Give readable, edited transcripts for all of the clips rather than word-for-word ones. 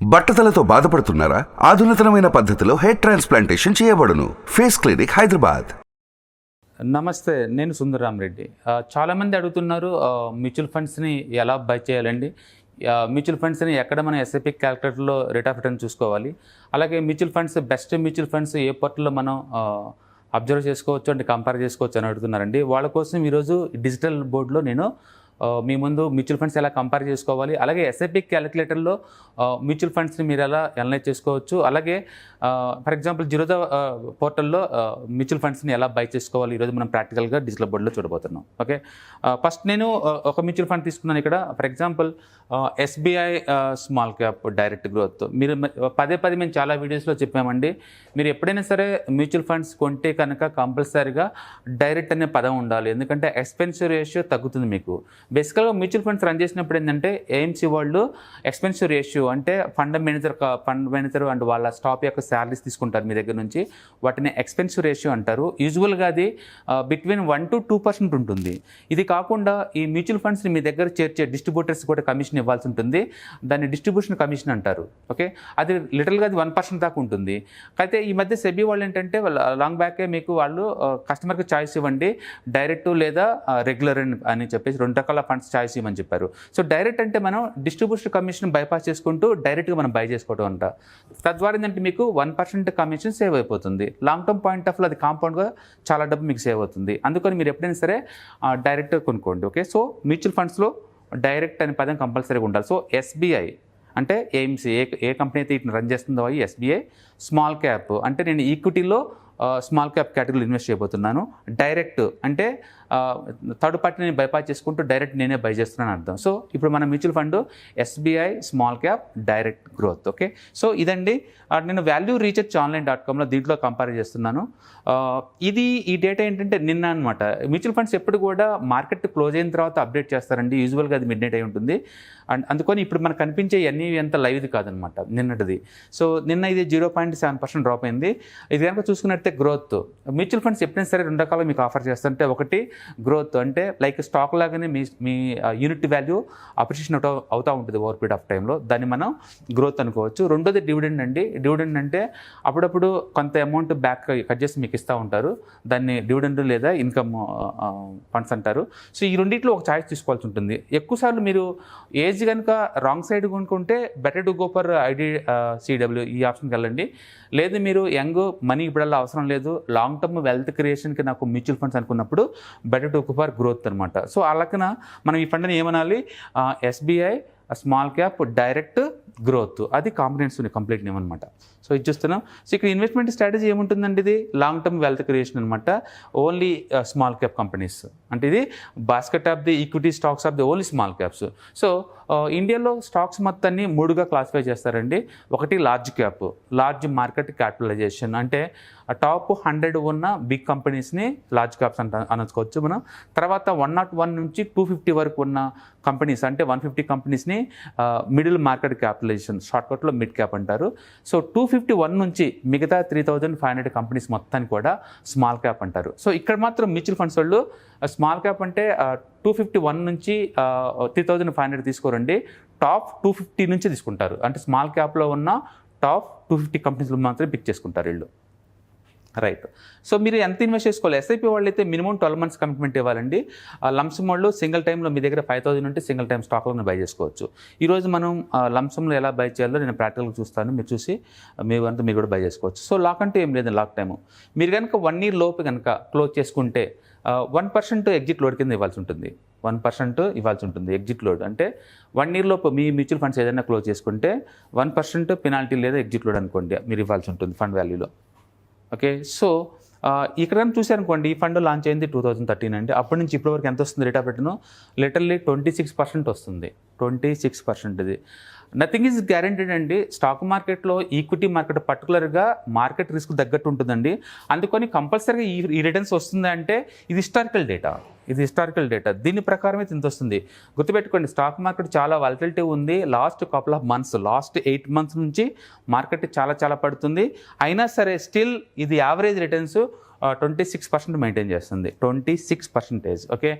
బట్టతలతో బాధపడుతున్నారా? ఆధునితనమైన పద్ధతిలో hair transplantation చేయబడును. Face clinic, Hyderabad. నమస్తే, నేను సుందరరామ్ రెడ్డి. చాలామంది అడుగుతున్నారు మ్యూచువల్ ఫండ్స్ని ఎలా బై చేయాలండి, మ్యూచువల్ ఫండ్స్ని ఎక్కడ మనం ఎస్ఐపి క్యాలిక్యులేటర్లో రేట్ ఆఫ్ రిటర్న్ చూసుకోవాలి, అలాగే mutual funds best mutual funds ఏ పోర్టల్లో మనం అబ్జర్వ్ చేసుకోవచ్చు అంటే కంపేర్ చేసుకోవచ్చు అని అడుగుతున్నారండి. వాళ్ళ కోసం ఈరోజు డిజిటల్ బోర్డులో నేను మీ ముందు మ్యూచువల్ ఫండ్స్ ఎలా కంపేర్ చేసుకోవాలి, అలాగే ఎస్ఐపి క్యాలిక్యులేటర్లో మ్యూచువల్ ఫండ్స్ని మీరు ఎలా అనలైజ్ చేసుకోవచ్చు, అలాగే ఫర్ ఎగ్జాంపుల్ జిరోదా పోర్టల్లో మ్యూచువల్ ఫండ్స్ని ఎలా బై చేసుకోవాలి ఈరోజు మనం ప్రాక్టికల్గా డిజిటల్ బోర్డులో చూడబోతున్నాం. ఓకే, ఫస్ట్ నేను ఒక మ్యూచువల్ ఫండ్ తీసుకున్నాను ఇక్కడ. For example SBI small cap direct growth. మీరు పదే మేము చాలా వీడియోస్లో చెప్పామండి, మీరు ఎప్పుడైనా సరే మ్యూచువల్ ఫండ్స్ కొంటే కనుక కంపల్సరీగా డైరెక్ట్ అనే పదం ఉండాలి, ఎందుకంటే ఎక్స్పెన్సివ్ రేషియో తగ్గుతుంది మీకు. బేసికల్గా మ్యూచువల్ ఫండ్స్ రన్ చేసినప్పుడు ఏంటంటే ఏఎంసీ వాళ్ళు ఎక్స్పెన్సివ్ రేషియో అంటే ఫండ్ మేనేజర్ అండ్ వాళ్ళ స్టాఫ్ యొక్క శాలరీస్ తీసుకుంటారు మీ దగ్గర నుంచి, వాటిని ఎక్స్పెన్సివ్ రేషియో అంటారు. యూజువల్గా అది బిట్వీన్ 1 to 2% ఉంటుంది. ఇది కాకుండా ఈ మ్యూచువల్ ఫండ్స్ని మీ దగ్గర చేర్చే డిస్ట్రిబ్యూటర్స్ కూడా కమిషన్ ఇవ్వాల్సి ఉంటుంది, దాన్ని డిస్ట్రిబ్యూషన్ కమిషన్ అంటారు. ఓకే, అది లిటరల్గా అది 1% దాకా ఉంటుంది. అయితే ఈ మధ్య సెబీ వాళ్ళు ఏంటంటే లాంగ్ బ్యాకే మీకు వాళ్ళు కస్టమర్కి చాయిస్ ఇవ్వండి, డైరెక్ట్ లేదా రెగ్యులర్ అని చెప్పేసి 2 రకాల ఫండ్స్ చాయిస్ ఇవ్వమని చెప్పారు. సో డైరెక్ట్ అంటే మనం డిస్ట్రిబ్యూషన్ కమిషన్ బైపాస్ చేసుకుంటూ డైరెక్ట్గా మనం బై చేసుకోవడం అంట. తద్వారా ఏంటంటే మీకు 1% కమిషన్ సేవ్ అయిపోతుంది. లాంగ్ టర్మ్ పాయింట్ ఆఫ్ లో అది కాంపౌండ్గా చాలా డబ్బు మీకు సేవ్ అవుతుంది. అందుకని మీరు ఎప్పుడైనా సరే డైరెక్ట్ కొనుక్కోండి. ఓకే, సో మ్యూచువల్ ఫండ్స్లో డైరెక్ట్ అనే పదం కంపల్సరీగా ఉండాలి. సో ఎస్బీఐ అంటే ఏఎంసీ ఏ కంపెనీ అయితే ఇట్లా రన్ చేస్తుందో అవి ఎస్బీఐ. స్మాల్ క్యాప్ అంటే నేను ఈక్విటీలో స్మాల్ క్యాప్ కేటగిరీలో ఇన్వెస్ట్ చేయబోతున్నాను. డైరెక్ట్ అంటే థర్డ్ పార్టీని బైపాస్ చేసుకుంటూ డైరెక్ట్ నేనే బై చేస్తున్నాను అర్థం. సో ఇప్పుడు మన mutual fund SBI small cap direct growth. Okay, so ఇదండి నేను వాల్యూ రీసెర్చ్ ఆన్లైన్.comలో దీంట్లో కంపేర్ చేస్తున్నాను. ఈ డేటా ఏంటంటే నిన్న అనమాట. మ్యూచువల్ ఫండ్స్ ఎప్పుడు కూడా మార్కెట్ క్లోజ్ అయిన తర్వాత అప్డేట్ చేస్తారండి, యూజువల్గా అది మిడ్ నైట్ అయి ఉంటుంది. అండ్ అందుకని ఇప్పుడు మనకు కనిపించే అన్నీ ఎంత లైవ్ది కాదనమాట నిన్నటిది. సో నిన్న ఇది 0.7% డ్రాప్ అయింది. ఇది కనుక చూసుకున్నట్టే గ్రోత్, మ్యూచువల్ ఫండ్స్ ఎప్పుడైనా సరే 2 రకాలు మీకు ఆఫర్ చేస్తుంటే, ఒకటి గ్రోత్ అంటే లైక్ స్టాక్ లాగానే మీ యూనిట్ వాల్యూ అప్రిషియేషన్ అవుతూ ఉంటుంది ఓవర్ పీరియడ్ ఆఫ్ టైంలో, దాన్ని మనం గ్రోత్ అనుకోవచ్చు. రెండోది డివిడెండ్ అండి. డివిడెండ్ అంటే అప్పుడప్పుడు కొంత అమౌంట్ బ్యాక్ కట్ చేసి మీకు ఇస్తూ ఉంటారు, దాన్ని డివిడెండ్ లేదా ఇన్కమ్ ఫండ్స్ అంటారు. సో ఈ రెండింటిలో ఒక ఛాయిస్ తీసుకోవాల్సి ఉంటుంది. ఎక్కువసార్లు మీరు ఏజ్ కనుక రాంగ్ సైడ్ కొనుక్కుంటే better to go for IDCW ఈ ఆప్షన్కి వెళ్ళండి. లేదు మీరు యంగ్, మనీ ఇప్పుడల్లా అవసరం లేదు, లాంగ్ టర్మ్ వెల్త్ క్రియేషన్కి నాకు మ్యూచువల్ ఫండ్స్ అనుకున్నప్పుడు better to go for growth అనమాట. సో అలాగన మనం ఈ ఫండ్ని ఏమనాలి, SBI small cap direct growth, అది కాంబినేషన్ కంప్లీట్ నేమ్ అనమాట. సో ఇది చూస్తున్నాం. సో ఇక్కడ ఇన్వెస్ట్మెంట్ స్ట్రాటజీ ఏముంటుందండి, ఇది లాంగ్ టర్మ్ వెల్త్ క్రియేషన్ అనమాట. ఓన్లీ స్మాల్ క్యాప్ కంపెనీస్ అంటే ఇది basket of the equity stocks of the only small caps. So ఇండియాలో స్టాక్స్ మొత్తాన్ని 3గా క్లాసిఫై చేస్తారండి. ఒకటి large cap, large market capitalisation అంటే టాప్ 100 ఉన్న బిగ్ కంపెనీస్ని లార్జ్ క్యాప్స్ అనుకోవచ్చు మనం. తర్వాత 101 నుంచి 250 వరకు ఉన్న కంపెనీస్ అంటే 150 కంపెనీస్ని మిడిల్ మార్కెట్ క్యాపిటలైజేషన్, షార్ట్కట్లో మిడ్ క్యాప్ అంటారు. సో 251 నుంచి మిగతా 3500 కంపెనీస్ మొత్తాన్ని కూడా స్మాల్ క్యాప్ అంటారు. సో ఇక్కడ మాత్రం మ్యూచువల్ ఫండ్స్ వాళ్ళు స్మాల్ క్యాప్ అంటే 251 నుంచి 3500 తీసుకోరండి, టాప్ 250 నుంచి తీసుకుంటారు. అంటే స్మాల్ క్యాప్లో ఉన్న టాప్ 250 కంపెనీస్లో మాత్రమే పిక్ చేసుకుంటారు వీళ్ళు. రైట్, సో మీరు ఎంత ఇన్వెస్ట్ చేసుకోవాలి? ఎస్ఐపి వాళ్ళు అయితే మినిమం 12 months కమిట్మెంట్ ఇవ్వాలండి. లంసమ్ వాళ్ళు సింగిల్ టైంలో మీ దగ్గర 5000 ఉంటే సింగిల్ టైం స్టాక్లో బై చేసుకోవచ్చు. ఈరోజు మనం లంసమ్లో ఎలా బై చేయాలో నేను ప్రాక్టికల్గా చూస్తాను, మీరు చూసి మీరు కూడా బై చేసుకోవచ్చు. సో లాక్ అంటే ఏం లేదు, లాక్ టైము మీరు కనుక 1 year లోపు కనుక క్లోజ్ చేసుకుంటే 1% ఎగ్జిట్ లోడ్ కింద ఇవ్వాల్సి ఉంటుంది. 1% ఇవ్వాల్సి ఉంటుంది ఎగ్జిట్ లోడ్. అంటే 1 year లోపు మీ మ్యూచువల్ ఫండ్స్ ఏదైనా క్లోజ్ చేసుకుంటే 1% పెనాల్టీ లేదా ఎగ్జిట్ లోడ్ అనుకోండి మీరు ఇవ్వాల్సి ఉంటుంది ఫండ్ వాల్యూలో. ఓకే, సో ఇక్కడ చూసారనుకోండి, ఈ ఫండ్ లాంచ్ అయింది 2013 అండి. అప్పటి నుంచి ఇప్పటివరకు ఎంత వస్తుంది రేట్ ఆఫ్ రిటర్న్? లిటరల్లీ 26% వస్తుంది. 26%. ఇది నథింగ్ ఈజ్ గ్యారెంటీడ్ అండి. స్టాక్ మార్కెట్లో ఈక్విటీ మార్కెట్ పర్టికులర్గా మార్కెట్ రిస్క్ తగ్గట్టు ఉంటుందండి. అందుకని కంపల్సరీగా ఈ రిటర్న్స్ వస్తుంది అంటే ఇది హిస్టారికల్ డేటా, దీని ప్రకారమే ఇంత వస్తుంది. గుర్తుపెట్టుకోండి, స్టాక్ మార్కెట్ చాలా వాలటిలిటీ ఉంది. Last couple of months, last 8 months నుంచి మార్కెట్ చాలా పడుతుంది. అయినా సరే స్టిల్ ఇది యావరేజ్ రిటర్న్స్ 26% మెయింటైన్ చేస్తుంది. 26%. Okay,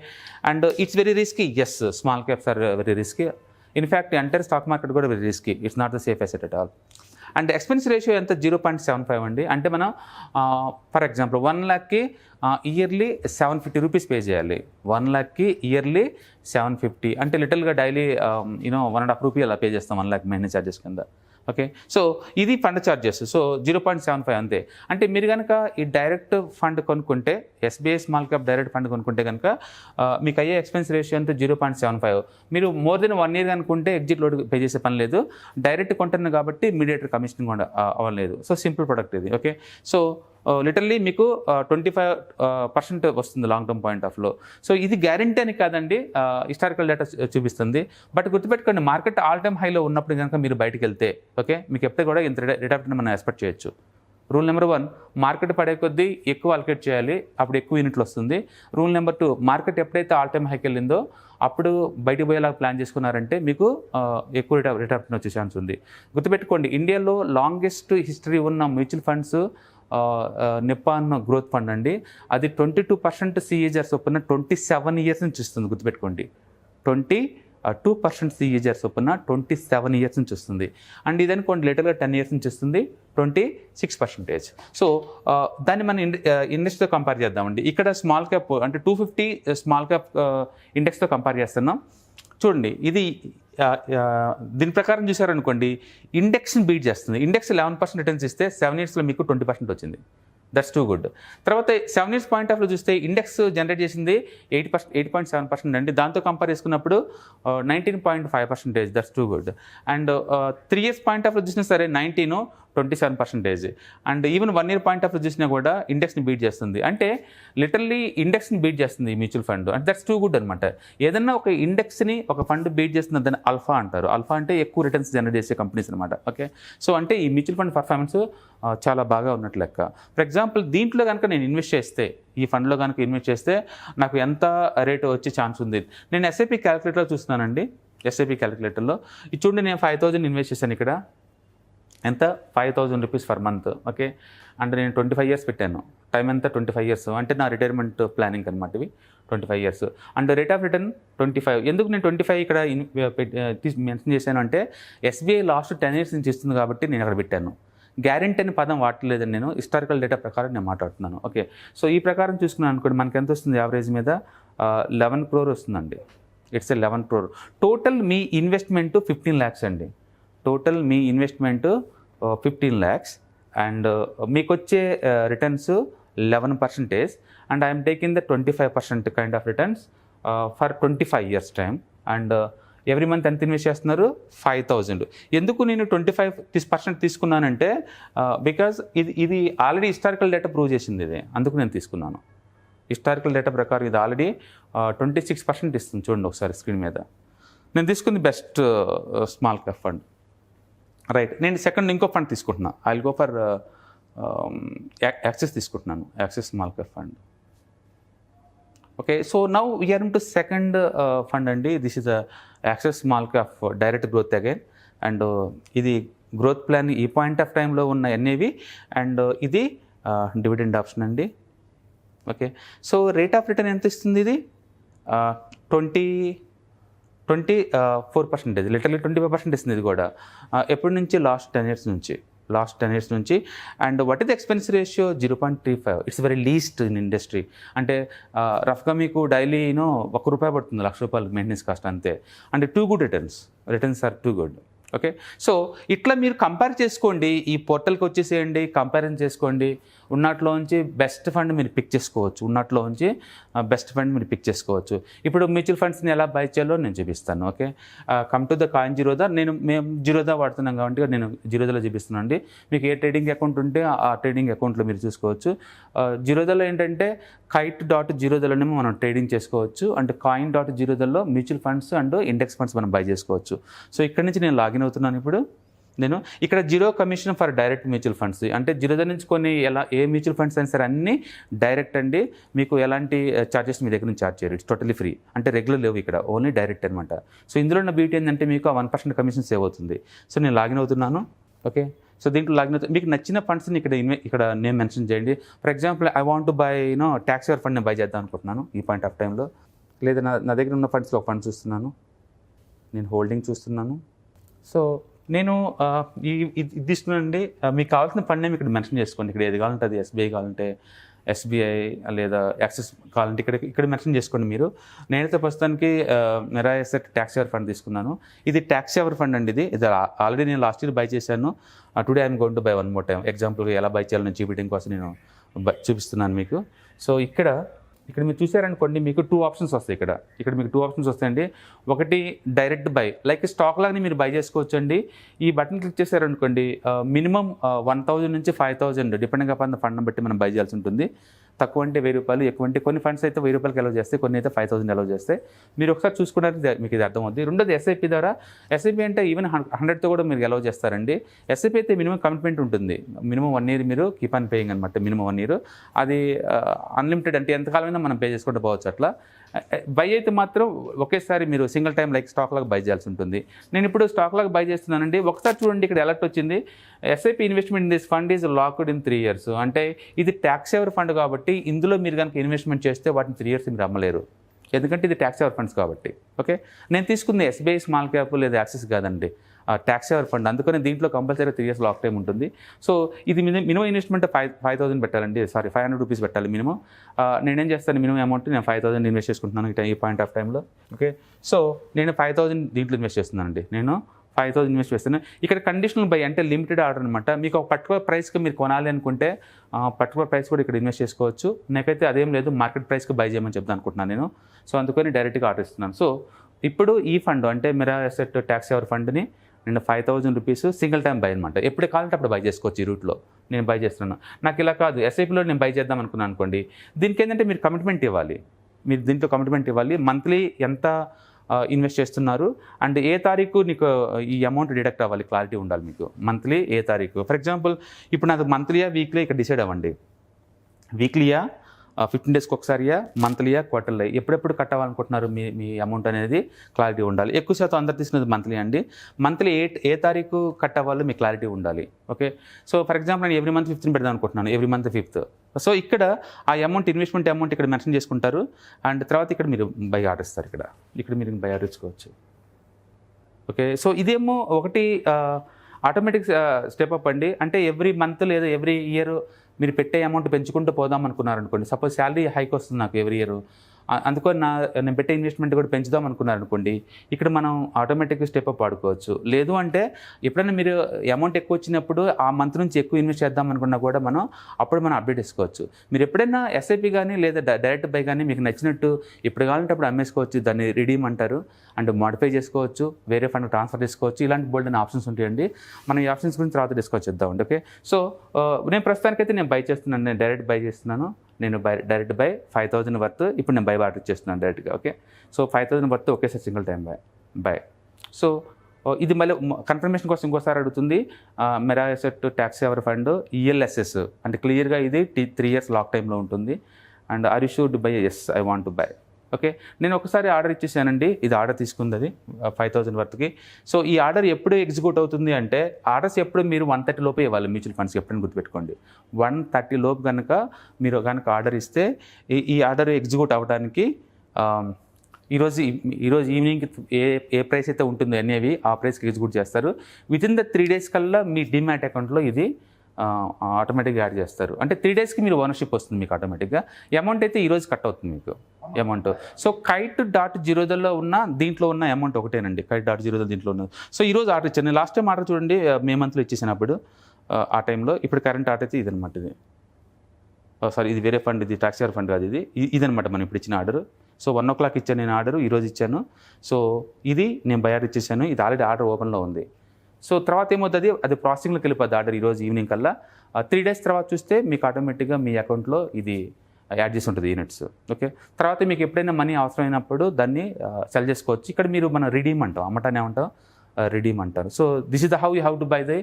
and it's very risky. Yes, small caps are very risky. In fact entire stock market కూడా very risky, it's not the safe asset at all. And expense ratio ఎంత 0.75 అండి. అంటే మనం for example 1 lakhకి yearly 750 rupees pay చేయాలి. 1 lakhకి yearly 750 అంటే లిటిల్గా డైలీ 1.5 రూపీ అలా పే చేస్తాం 1 lakh మెయింటెనెన్స్ ఛార్జెస్ కింద. ఓకే, సో ఇది ఫండ్ ఛార్జెస్. సో 0.75 అంతే. అంటే మీరు కనుక ఈ డైరెక్ట్ ఫండ్ కొనుక్కుంటే, SBI small cap direct fund కొనుక్కుంటే కనుక మీకు అయ్యే ఎక్స్పెన్స్ రేషియో అంతా 0.75. మీరు మోర్ దెన్ 1 year అనుకుంటే ఎగ్జిట్ లోడ్ పే చేసే పని లేదు. డైరెక్ట్ కొంటున్నారు కాబట్టి మీడియేటర్ కమిషన్ కూడా అవ్వలేదు. సో సింపుల్ ప్రొడక్ట్ ఇది. ఓకే, సో లిటర్లీ మీకు 25% వస్తుంది లాంగ్ టర్మ్ పాయింట్ ఆఫ్ లో. సో ఇది గ్యారంటీ అని కాదండి, హిస్టారికల్ డేటా చూపిస్తుంది. బట్ గుర్తుపెట్టుకోండి, మార్కెట్ ఆల్ టైమ్ హైలో ఉన్నప్పుడు కనుక మీరు బయటకు వెళ్తే ఓకే, మీకు ఎప్పుడు కూడా ఇంత రేట్ ఆఫ్ రిటర్న్ మనం ఎక్స్పెక్ట్ చేయొచ్చు. రూల్ నెంబర్ 1, మార్కెట్ పడే కొద్దీ ఎక్కువ అలకేట్ చేయాలి, అప్పుడు ఎక్కువ యూనిట్లు వస్తుంది. రూల్ నెంబర్ 2, మార్కెట్ ఎప్పుడైతే ఆల్ టైమ్ హైకి వెళ్ళిందో అప్పుడు బయటకు పోయేలాగా ప్లాన్ చేసుకున్నారంటే మీకు ఎక్కువ రేట్ ఆఫ్ రిటర్న్ వచ్చే ఛాన్స్ ఉంది. గుర్తుపెట్టుకోండి, ఇండియాలో లాంగెస్ట్ హిస్టరీ ఉన్న mutual funds Nippon growth fund అండి. అది 22% CAGR చొప్పున 27 years నుంచి వస్తుంది. గుర్తుపెట్టుకోండి, 22% CAGR చొప్పున 27 years నుంచి వస్తుంది. అండ్ ఇది అనుకోండి లేటర్గా 10 years నుంచి వస్తుంది 26%. సో దాన్ని మనం ఇండెక్స్తో కంపేర్ చేద్దామండి. ఇక్కడ స్మాల్ క్యాప్ అంటే 250 స్మాల్ క్యాప్ ఇండెక్స్తో కంపేర్ చేస్తున్నాం. చూడండి, ఇది దీని ప్రకారం చూసారనుకోండి, ఇండెక్స్ని బీట్ చేస్తుంది. ఇండెక్స్ 11% రిటర్న్స్ ఇస్తే 7 yearsలో మీకు 20% వచ్చింది. That's too good. తర్వాత 7 years పాయింట్ ఆఫ్ లో చూస్తే ఇండెక్స్ జనరేట్ చేసింది 8.7% అండి. దాంతో కంపేర్ చేసుకున్నప్పుడు 19.5%. That's too good. And 3 years point of లో చూసినా సరే 19, 27%. And even 1 year point of లో చూసినా కూడా ఇండెక్స్ని బీట్ చేస్తుంది. అంటే లిటరల్లీ ఇండెక్స్ని బీట్ చేస్తుంది ఈ మ్యూచువల్ ఫండ్. అంటే దట్స్ టూ గుడ్ అనమాట. ఏదన్నా ఒక ఇండెక్స్ని ఒక ఫండ్ బీట్ చేస్తుంది దాన్ని అల్ఫా అంటారు. అల్ఫా అంటే ఎక్కువ రిటర్న్స్ జనరేట్ చేసే కంపెనీస్ అనమాట. ఓకే, సో అంటే ఈ మ్యూచువల్ ఫండ్ పర్ఫార్మెన్స్ చాలా బాగా ఉన్నట్లు లెక్క. ఫర్ ఎగ్జాంపుల్ దీంట్లో కనుక నేను ఇన్వెస్ట్ చేస్తే, ఈ ఫండ్లో కనుక ఇన్వెస్ట్ చేస్తే నాకు ఎంత రేటు వచ్చే ఛాన్స్ ఉంది. నేను ఎస్ఐపి క్యాలిక్యులేటర్లో చూస్తున్నానండి. ఎస్ఐపి క్యాలిక్యులేటర్లో ఇది చూడండి, నేను 5,000 ఇన్వెస్ట్ చేశాను. ఇక్కడ ఎంత 5,000 రూపీస్ పర్ మంత్. ఓకే, అంటే నేను 25 years పెట్టాను. టైం ఎంత 25 years. అంటే నా రిటైర్మెంట్ ప్లానింగ్ అనమాట ఇవి 25 years. And rate of return 25. ఎందుకు నేను 25 ఇక్కడ మెన్షన్ చేశాను అంటే ఎస్బీఐ లాస్ట్ 10 years నుంచి ఇస్తుంది కాబట్టి నేను అక్కడ పెట్టాను. గ్యారెంటీ అనే పదం వాడలేదని నేను హిస్టారికల్ డేటా ప్రకారం నేను మాట్లాడుతున్నాను. ఓకే, సో ఈ ప్రకారం చూసుకున్నాను అనుకోండి, మనకి ఎంత వస్తుంది యావరేజ్ మీద 11 crore వస్తుందండి. It's 11 crore. Total me investment 15 lakhs అండి. Total me investment 15 lakhs and మీకు వచ్చే returns 11%. And I'm taking the 25% kind of returns for 25 years time. And every month ఎంత ఇన్వెస్ట్ చేస్తున్నారు 5,000. ఎందుకు నేను 25% తీసుకున్నానంటే బికాజ్ ఇది ఆల్రెడీ హిస్టారికల్ డేటా ప్రూవ్ చేసింది ఇది, అందుకు నేను తీసుకున్నాను. హిస్టారికల్ డేటా ప్రకారం ఇది ఆల్రెడీ 26% ఇస్తుంది. చూడండి ఒకసారి స్క్రీన్ మీద. నేను తీసుకుంది best small cap fund. Right, నేను సెకండ్ ఇంకో ఫండ్ తీసుకుంటున్నా. I will go for Axis తీసుకుంటున్నాను, Axis small cap fund. Okay, so now we're into second fund అండి. This is Axis small cap direct growth again. And ఇది growth plan ఈ point of టైంలో ఉన్న NAV. And ఇది dividend option అండి. Okay, so rate of return ఎంత ఇస్తుంది ఇది 24%. లిటరలీ 25% ఇస్తుంది ఇది కూడా. ఎప్పటి నుంచి లాస్ట్ 10 years నుంచి. And what is the expense ratio 0.35. It's very least in industry. అంటే రఫ్గా మీకు డైలీ ₹1 పడుతుంది, ₹1,00,000 మెయింటెనెన్స్ కాస్ట్ అంతే. అంటే too good returns are too good. Okay, so ఇట్లా మీరు కంపేర్ చేసుకోండి. ఈ పోర్టల్కి వచ్చేసేయండి, కంపారిజన్ చేసుకోండి. ఉన్నట్లోంచి బెస్ట్ ఫండ్ మీరు పిక్ చేసుకోవచ్చు. ఇప్పుడు మ్యూచువల్ ఫండ్స్ని ఎలా బై చేయాలో నేను చూపిస్తాను. Okay, come to the coin Zerodha. మేము జీరోదా వాడుతున్నాం కాబట్టి నేను జీరోదాలో చూపిస్తున్నాను అండి. మీకు ఏ ట్రేడింగ్ అకౌంట్ ఉంటే ఆ ట్రేడింగ్ అకౌంట్లో మీరు చూసుకోవచ్చు. జీరోదాలో ఏంటంటే kite.zerodhaలోనే మనం ట్రేడింగ్ చేసుకోవచ్చు. అండ్ coin.zerodhaలో mutual funds and index funds మనం బై చేసుకోవచ్చు. సో ఇక్కడ నుంచి నేను లాగిన్ అవుతున్నాను. ఇప్పుడు నేను ఇక్కడ 0 commission for direct mutual funds. అంటే జీరోదా నుంచి కొన్ని ఏ మ్యూచువల్ ఫండ్స్ అయినా సరే అన్నీ డైరెక్ట్ అండి. మీకు ఎలాంటి ఛార్జెస్ మీ దగ్గర నుంచి ఛార్జ్ చేయరు. It's totally free. అంటే రెగ్యులర్ లేవు ఇక్కడ, ఓన్లీ డైరెక్ట్ అనమాట. సో ఇందులో ఉన్న బ్యూటీ ఏంటంటే మీకు 1% కమిషన్ సేవ్ అవుతుంది. సో నేను లాగిన్ అవుతున్నాను. ఓకే, సో దీంట్లో లాగిన్ అవుతుంది. మీకు నచ్చిన ఫండ్స్ని ఇక్కడ నేను మెన్షన్ చేయండి. For example I want to by tax fund నేను బై చేద్దాం అనుకుంటున్నాను ఈ పాయింట్ ఆఫ్ టైంలో. లేదా నా దగ్గర ఉన్న ఫండ్స్లో ఒక ఫండ్ చూస్తున్నాను. నేను హోల్డింగ్ చూస్తున్నాను. సో నేను ఇది తీసుకున్నానండి. మీకు కావాల్సిన ఫండ్ నేమ్ ఇక్కడ మెన్షన్ చేసుకోండి. ఇక్కడ ఏది కావాలంటే అది, ఎస్బీఐ కావాలంటే ఎస్బీఐ లేదా యాక్సిస్ కావాలంటే ఇక్కడ మెన్షన్ చేసుకోండి మీరు. నేనైతే ప్రస్తుతానికి మెరా ఎసెట్ ట్యాక్స్ సేవర్ ఫండ్ తీసుకున్నాను. ఇది ట్యాక్స్ సేవర్ ఫండ్ అండి. ఇది ఆల్రెడీ నేను లాస్ట్ ఇయర్ బై చేశాను. Today I'm going to buy one more time. ఎగ్జాంపుల్గా ఎలా బై చేయాలని చూపించడం కోసం నేను చూపిస్తున్నాను మీకు. సో ఇక్కడ మీరు చూసారనుకోండి, మీకు 2 ఆప్షన్స్ వస్తాయి. ఇక్కడ మీకు 2 ఆప్షన్స్ వస్తాయండి. ఒకటి డైరెక్ట్ బై, లైక్ స్టాక్ లాగానే మీరు బై చేసుకోవచ్చు అండి. ఈ బటన్ క్లిక్ చేశారనుకోండి, మినిమం 1000 నుంచి 5000 డిపెండింగ్ అపాన్ ద ఫండ్ని బట్టి మనం బై చేయాల్సి ఉంటుంది. తక్కువ అంటే 1000 రూపాయలు, ఎక్కువ అంటే కొన్ని ఫండ్స్ అయితే 1000 రూపాయలకి అలౌ చేస్తాయి, కొన్ని అయితే 5000 అలౌ చేస్తాయి. మీరు ఒకసారి చూసుకోవడానికి మీకు ఇది అర్థమవుతుంది. రెండోది ఎస్ఐపి ద్వారా. ఎస్ఐపి అంటే ఈవెన్ 100తో కూడా మీరు అలౌ చేస్తారండి. ఎస్ఐపి అయితే మినిమం కమిట్మెంట్ ఉంటుంది. మినిమం 1 year మీరు కీప్ ఆన్ పేయింగ్ అనమాట. Minimum 1 year. అది అన్లిమిటెడ్, అంటే ఎంతకాలమైనా మనం పే చేసుకుంటూ పోవచ్చు. అట్లా బై అయితే మాత్రం ఒకేసారి మీరు సింగిల్ టైం లైక్ స్టాక్ లాగా బై చేయాల్సి ఉంటుంది. నేను ఇప్పుడు స్టాక్ లాగా బై చేస్తున్నానండి. ఒకసారి చూడండి, ఇక్కడ అలర్ట్ వచ్చింది, SIP investment in this fund is locked in 3 years. అంటే ఇది ట్యాక్స్ సేవర్ ఫండ్ కాబట్టి ఇందులో మీరు కనుక ఇన్వెస్ట్మెంట్ చేస్తే వాటిని 3 years మీరు అమ్మలేరు, ఎందుకంటే ఇది ట్యాక్స్ సేవర్ ఫండ్స్ కాబట్టి. ఓకే, నేను తీసుకుంది ఎస్బీఐ స్మాల్ క్యాప్ లేదా యాక్సిస్ కాదండి, ట్యాక్స్ సేవర్ ఫండ్. అందుకని దీంట్లో కంపల్సరీ 3 years లాక్ టైం ఉంటుంది. సో ఇది మినిమం ఇన్వెస్ట్మెంట్ 5,000 పెట్టాలండి, 500 రూపీస్ పెట్టాలి మినిమం. నేనేం చేస్తాను, మినిమం అమౌంట్ నేను 5,000 ఇన్వెస్ట్ చేసుకుంటున్నాను ఈ పాయింట్ ఆఫ్ టైంలో. ఓకే, సో నేను 5,000 దీంట్లో ఇన్వెస్ట్ చేస్తున్నానండి. నేను 5,000 ఇన్వెస్ట్ చేస్తాను. ఇక్కడ కండిషనల్ బై అంటే లిమిటెడ్ ఆర్డర్ అనమాట. మీకు ఒక పర్టికులర్ ప్రైస్కి మీరు కొనాలి అనుకుంటే పర్టికులర్ ప్రైస్ కూడా ఇక్కడ ఇన్వెస్ట్ చేసుకోవచ్చు. నాకైతే అదేం లేదు, మార్కెట్ ప్రైస్కి బై చేయమని చెప్తాను అనుకుంటున్నాను నేను. సో అందుకని డైరెక్ట్గా ఆర్డర్ ఇస్తున్నాను. సో ఇప్పుడు ఈ ఫండ్ అంటే మెరా ఎసెట్ ట్యాక్స్ సేవర్ ఫండ్ని నేను 5,000 రూపీస్ సింగిల్ టైం బై అనమాట. ఎప్పుడు కావాలంటే అప్పుడు బై చేసుకోవచ్చు. ఈ రూట్లో నేను బై చేస్తున్నాను. నాకు ఇలా కాదు, ఎస్ఐపిలో నేను బై చేద్దాం అనుకున్నాను అనుకోండి, దీనికి ఏంటంటే మీరు కమిట్మెంట్ ఇవ్వాలి. మీరు దీంట్లో కమిట్మెంట్ ఇవ్వాలి. మంత్లీ ఎంత ఇన్వెస్ట్ చేస్తున్నారు అండ్ ఏ తారీఖు నీకు ఈ అమౌంట్ డిడక్ట్ అవ్వాలి, క్లారిటీ ఉండాలి మీకు. మంత్లీ ఏ తారీఖు, ఫర్ ఎగ్జాంపుల్ ఇప్పుడు నాకు మంత్లీయా వీక్లీ ఇక్కడ డిసైడ్ అవ్వండి. వీక్లీయా, 15 daysకి ఒకసారియా, మంత్లీయా, క్వార్టర్లీ, ఎప్పుడెప్పుడు కట్ అవ్వాలనుకుంటున్నారు మీ అమౌంట్ అనేది క్లారిటీ ఉండాలి. ఎక్కువ శాతం అందరు తీసుకునేది మంత్లీ అండి. మంత్లీ ఏ తారీఖు కట్ అవ్వాలో మీకు క్లారిటీ ఉండాలి. ఓకే, సో ఫర్ ఎగ్జాంపుల్ నేను ఎవ్రీ మంత్ 15 పెడదాం అనుకుంటున్నాను, ఎవ్రీ మంత్ 5th. సో ఇక్కడ ఆ అమౌంట్, ఇన్వెస్ట్మెంట్ అమౌంట్ ఇక్కడ మెన్షన్ చేసుకుంటారు. అండ్ తర్వాత ఇక్కడ మీరు బై ఆర్డర్ ఇస్తారు. ఇక్కడ మీరు బై ఆర్డర్ ఇచ్చుకోవచ్చు. ఓకే, సో ఇదేమో ఒకటి ఆటోమేటిక్ స్టెప్ అప్ అండి. అంటే ఎవ్రీ మంత్ లేదా ఎవ్రీ ఇయర్ మీరు పెట్టే అమౌంట్ పెంచుకుంటూ పోదాం అనుకున్నారనుకోండి. సపోజ్ శాలరీ హైక్ వస్తుంది నాకు ఎవ్రీ ఇయర్, అందుకని నేను పెట్టే ఇన్వెస్ట్మెంట్ కూడా పెంచుదాం అనుకున్నారనుకోండి, ఇక్కడ మనం ఆటోమేటిక్గా స్టెప్ అప్ ఆడుకోవచ్చు. లేదు అంటే ఎప్పుడైనా మీరు అమౌంట్ ఎక్కువ వచ్చినప్పుడు ఆ మంత్ నుంచి ఎక్కువ ఇన్వెస్ట్ చేద్దాం అనుకున్నా కూడా మనం అప్డేట్ చేసుకోవచ్చు. మీరు ఎప్పుడైనా ఎస్ఐపి కానీ లేదా డైరెక్ట్ బై కానీ మీకు నచ్చినట్టు ఇప్పుడు కావాలంటే అప్పుడు అమ్మేసుకోవచ్చు. దాన్ని రిడీమ్ అంటారు. అండ్ మోడిఫై చేసుకోవచ్చు, వేరే ఫండ్ ట్రాన్స్ఫర్ చేసుకోవచ్చు. ఇలాంటి బోల్డ్ అనే ఆప్షన్స్ ఉంటాయండి. మనం ఈ ఆప్షన్స్ గురించి తర్వాత డిస్కస్ చేద్దామండి. ఓకే, సో నేను ప్రస్తుతానికైతే నేను బై చేస్తున్నాను, నేను డైరెక్ట్ బై చేస్తున్నాను. నేను డైరెక్ట్ బై 5,000 వర్త్ ఇప్పుడు నేను బై ఆర్డర్ చేస్తున్నాను డైరెక్ట్గా. ఓకే, సో 5,000 వర్త్ ఒకేసారి సింగిల్ టైం బై. సో ఇది మళ్ళీ కన్ఫర్మేషన్ కోసం ఇంకోసారి అడుగుతుంది. Mirae asset tax saver fund ELSS అంటే క్లియర్గా ఇది 3 years లాక్ టైంలో ఉంటుంది. And are you should buy, yes I want to buy. Okay, నేను ఒకసారి ఆర్డర్ ఇచ్చేసానండి. ఇది ఆర్డర్ తీసుకుంది అది 5,000 వర్త్కి. సో ఈ ఆర్డర్ ఎప్పుడు ఎగ్జిక్యూట్ అవుతుంది అంటే, ఆర్డర్స్ ఎప్పుడు మీరు 130 లోపే ఇవ్వాలి మ్యూచువల్ ఫండ్స్కి. ఎప్పుడైనా గుర్తుపెట్టుకోండి, 130 లోపు కనుక మీరు ఆర్డర్ ఇస్తే ఈ ఆర్డర్ ఎగ్జిక్యూట్ అవ్వడానికి ఈరోజు ఈవినింగ్కి ఏ ప్రైస్ అయితే ఉంటుందో అనేవి ఆ ప్రైస్కి ఎగ్జిక్యూట్ చేస్తారు. వితిన్ ద 3 days కల్లా మీ డిమాట్ అకౌంట్లో ఇది ఆటోమేటిక్గా యాడ్ చేస్తారు. అంటే 3 daysకి మీరు ఓనర్షిప్ వస్తుంది మీకు ఆటోమేటిక్గా. అమౌంట్ అయితే ఈరోజు కట్ అవుతుంది మీకు అమౌంట్. సో kite.zerodhaలో ఉన్న దీంట్లో ఉన్న అమౌంట్ ఒకటేనండి. kite.zerodha దీంట్లో ఉన్నది. సో ఈరోజు ఆర్డర్ ఇచ్చాను. లాస్ట్ టైం ఆర్డర్ చూడండి, మే మంత్లో ఇచ్చేసినప్పుడు ఆ టైంలో. ఇప్పుడు కరెంట్ ఆర్డర్ అయితే ఇదనమాట. ఇది సారీ, ఇది వేరే ఫండ్, ఇది ట్యాక్స్ సేవర్ ఫండ్ కాదు. ఇదనమాట మనం ఇప్పుడు ఇచ్చిన ఆర్డర్. సో 1 o'clock ఇచ్చాను నేను ఆర్డర్, ఈరోజు ఇచ్చాను. సో ఇది నేను బై ఆర్డర్ ఇచ్చేసాను. ఇది ఆల్రెడీ ఆర్డర్ ఓపెన్లో ఉంది. సో తర్వాత ఏమవుతుంది, అది ప్రాసెసింగ్లోకి వెళ్ళిపోద్ది ఆర్డర్ ఈరోజు ఈవినింగ్ కల్లా. 3 days తర్వాత చూస్తే మీకు ఆటోమేటిక్గా మీ అకౌంట్లో ఇది యాడ్ చేసి ఉంటుంది యూనిట్స్. ఓకే, తర్వాత మీకు ఎప్పుడైనా మనీ అవసరమైనప్పుడు దాన్ని సెల్ చేసుకోవచ్చు. ఇక్కడ మీరు మనం రిడీమ్ అంటాం, అమ్మటానే ఉంటాం, రిడీమ్ అంటారు. So this is the how you have to buy the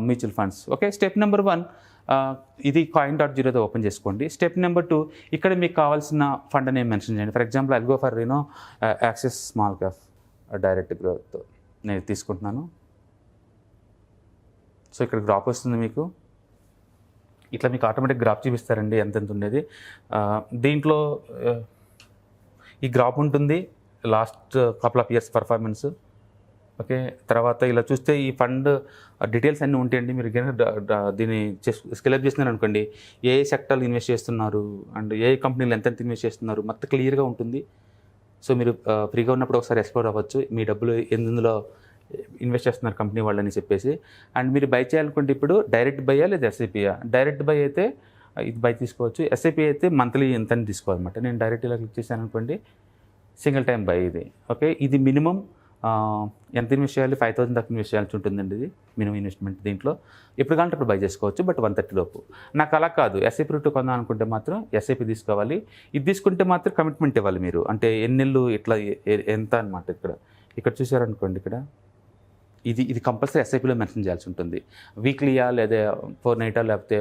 mutual funds. Okay, step number 1 ఇది coin.zerodha ఓపెన్ చేసుకోండి. స్టెప్ నెంబర్ 2 ఇక్కడ మీకు కావాల్సిన ఫండ్ నేమ్ మెన్షన్ చేయండి. For example I'll go for axis small cap direct growth నేను తీసుకుంటున్నాను. So ఇక్కడ graph వస్తుంది మీకు. ఇట్లా మీకు ఆటోమేటిక్ గ్రాఫ్ చూపిస్తారండి ఎంత ఉండేది. దీంట్లో ఈ గ్రాఫ్ ఉంటుంది, last couple of years performance okay, తర్వాత ఇలా చూస్తే ఈ ఫండ్ డీటెయిల్స్ అన్నీ ఉంటాయండి. మీరు దీన్ని స్కెలప్ చేస్తున్నారు అనుకోండి, ఏ సెక్టర్లు ఇన్వెస్ట్ చేస్తున్నారు అండ్ ఏ కంపెనీలు ఎంత ఇన్వెస్ట్ చేస్తున్నారు మొత్తం క్లియర్గా ఉంటుంది. సో మీరు ఫ్రీగా ఉన్నప్పుడు ఒకసారి ఎక్స్ప్లోర్ అవ్వచ్చు, మీ డబ్బులు ఎందులో ఇన్వెస్ట్ చేస్తున్నారు కంపెనీ వాళ్ళని చెప్పేసి. అండ్ మీరు బై చేయాలనుకుంటే ఇప్పుడు డైరెక్ట్ బయ్యా లేదా ఎస్ఐపియా. డైరెక్ట్ బై అయితే ఇది బై తీసుకోవచ్చు, ఎస్ఐపి అయితే మంత్లీ ఎంత అని తీసుకోవాలన్నమాట. నేను డైరెక్ట్ ఇలా క్లిక్ చేశాను అనుకోండి, సింగిల్ టైం బై ఇది. ఓకే, ఇది మినిమం ఎంత ఇన్వెస్ట్ చేయాలి, 5,000 దాకా ఇన్వెస్ట్ చేయాల్సి ఉంటుందండి. ఇది మినిమం ఇన్వెస్ట్మెంట్. దీంట్లో ఎప్పుడు కావాలంటే అప్పుడు బై చేసుకోవచ్చు, బట్ 130 లోపు. నాకు అలా కాదు, ఎస్ఐపి రూట్ కొందాం అనుకుంటే మాత్రం ఎస్ఐపి తీసుకోవాలి. ఇది తీసుకుంటే మాత్రం కమిట్మెంట్ ఇవ్వాలి మీరు, అంటే ఎన్ని నెలలు ఇట్లా ఎంత అనమాట. ఇక్కడ చూసారనుకోండి, ఇది కంపల్సరీ ఎస్ఐపిలో మెన్షన్ చేయాల్సి ఉంటుంది. వీక్లీయా లేదా ఫోర్నైటా లేకపోతే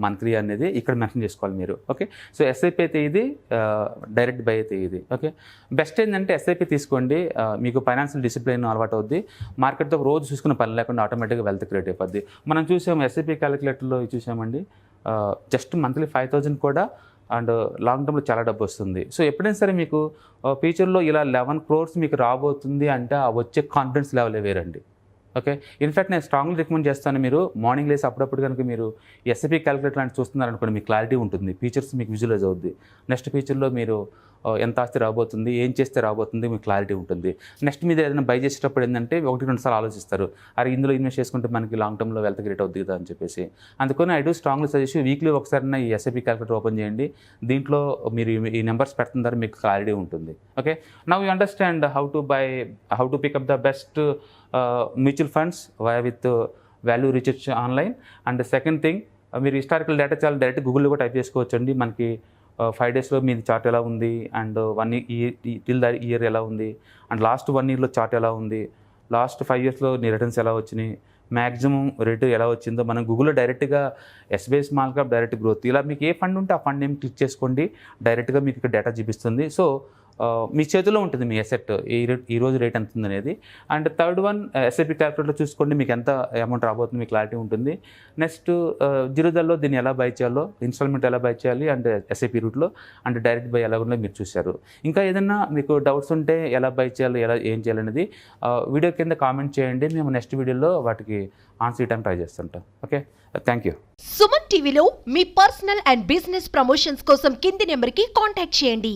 మంత్లీ అనేది ఇక్కడ మెన్షన్ చేసుకోవాలి మీరు. ఓకే, సో ఎస్ఐపి అయితే ఇది, డైరెక్ట్ బై అయితే ఇది. ఓకే, బెస్ట్ ఏంటంటే ఎస్ఐపి తీసుకోండి, మీకు ఫైనాన్షియల్ డిసిప్లిన్ అలవాటు అవుద్ది. మార్కెట్తో రోజు చూసుకున్న పని లేకుండా ఆటోమేటిక్గా వెల్త్ క్రియేట్ అయిపోద్ది. మనం చూసాము ఎస్ఐపి క్యాలిక్యులేటర్లో చూసామండి, జస్ట్ మంత్లీ 5,000 కూడా అండ్ లాంగ్ టర్మ్లో చాలా డబ్బు వస్తుంది. సో ఎప్పుడైనా సరే మీకు ఫ్యూచర్లో ఇలా 11 crores మీకు రాబోతుంది అంటే ఆ వచ్చే కాన్ఫిడెన్స్ లెవెల్ వేరండి. ఓకే, ఇన్ఫ్యాక్ట్ నేను స్ట్రాంగ్లీ రికమెండ్ చేస్తాను, మీరు మార్నింగ్ లేసి అప్పుడప్పుడు కనుక మీరు ఎస్ఐపి క్యాలిక్యులేటర్ లాంటి చూస్తున్నారనుకోండి, మీకు క్లారిటీ ఉంటుంది, ఫీచర్స్ మీకు విజువలైజ్ అవుద్ది. నెక్స్ట్ ఫీచర్లో మీరు ఎంత ఆస్తి రాబోతుంది, ఏం చేస్తే రాబోతుంది, మీకు క్లారిటీ ఉంటుంది. నెక్స్ట్ మీద ఏదైనా బై చేసేటప్పుడు ఏంటంటే 1-2 సార్లు ఆలోచిస్తారు, అరే ఇందులో ఇన్వెస్ట్ చేసుకుంటే మనకి లాంగ్ టర్మ్లో వెల్త్ క్రియేట్ అవుతుంది కదా అని చెప్పేసి. అందుకని I do strongly suggest weekly ఒకసారి ఈ ఎస్ఐపి క్యాలిక్యులేటర్ ఓపెన్ చేయండి. దీంట్లో మీరు ఈ నెంబర్స్ పెడుతున్నారు, మీకు క్లారిటీ ఉంటుంది. Okay, now you understand how to pick up the best mutual funds with value research online. And second thing, మీరు హిస్టారికల్ డేటా చాలా డైరెక్ట్ గూగుల్లో కూడా టైప్ చేసుకోవచ్చు అండి. మనకి 5 daysలో మీది చార్ట్ ఎలా ఉంది, and 1 year till the year ఎలా ఉంది, అండ్ లాస్ట్ 1 yearలో చార్ట్ ఎలా ఉంది, లాస్ట్ 5 yearsలో నీ రిటర్న్స్ ఎలా వచ్చినాయి, మ్యాక్సిమం రేటు ఎలా వచ్చిందో మనం గూగుల్లో డైరెక్ట్గా SBI small cap direct growth ఇలా మీకు ఏ ఫండ్ ఉంటే ఆ ఫండ్ నేమ్ క్లిక్ చేసుకోండి, డైరెక్ట్గా మీకు ఇక్కడ డేటా చూపిస్తుంది. సో మీ చేతిలో ఉంటుంది మీ అసెట్ ఈ రోజు రేట్ ఎంత ఉంది అనేది. అండ్ థర్డ్ వన్, ఎస్ఐపి క్యాలిక్యులేటర్లో చూసుకోండి, మీకు ఎంత అమౌంట్ రాబోతుంది మీకు క్లారిటీ ఉంటుంది. నెక్స్ట్ జిరోదాల్లో దీన్ని ఎలా బై చేయాలో, ఇన్స్టాల్మెంట్ ఎలా బై చేయాలి, అండ్ ఎస్ఐపి రూట్లో అండ్ డైరెక్ట్ బై ఎలా ఉందో మీరు చూశారు. ఇంకా ఏదైనా మీకు డౌట్స్ ఉంటే ఎలా బై చేయాలి, ఏం చేయాలనేది వీడియో కింద కామెంట్ చేయండి, మేము నెక్స్ట్ వీడియోలో వాటికి ఆన్సర్ చేయడానికి ట్రై చేస్తుంటాం. Okay, thank you. సుమన్ టీవీలో మీ పర్సనల్ అండ్ బిజినెస్ ప్రమోషన్స్ కోసం కింది నెంబర్కి కాంటాక్ట్ చేయండి.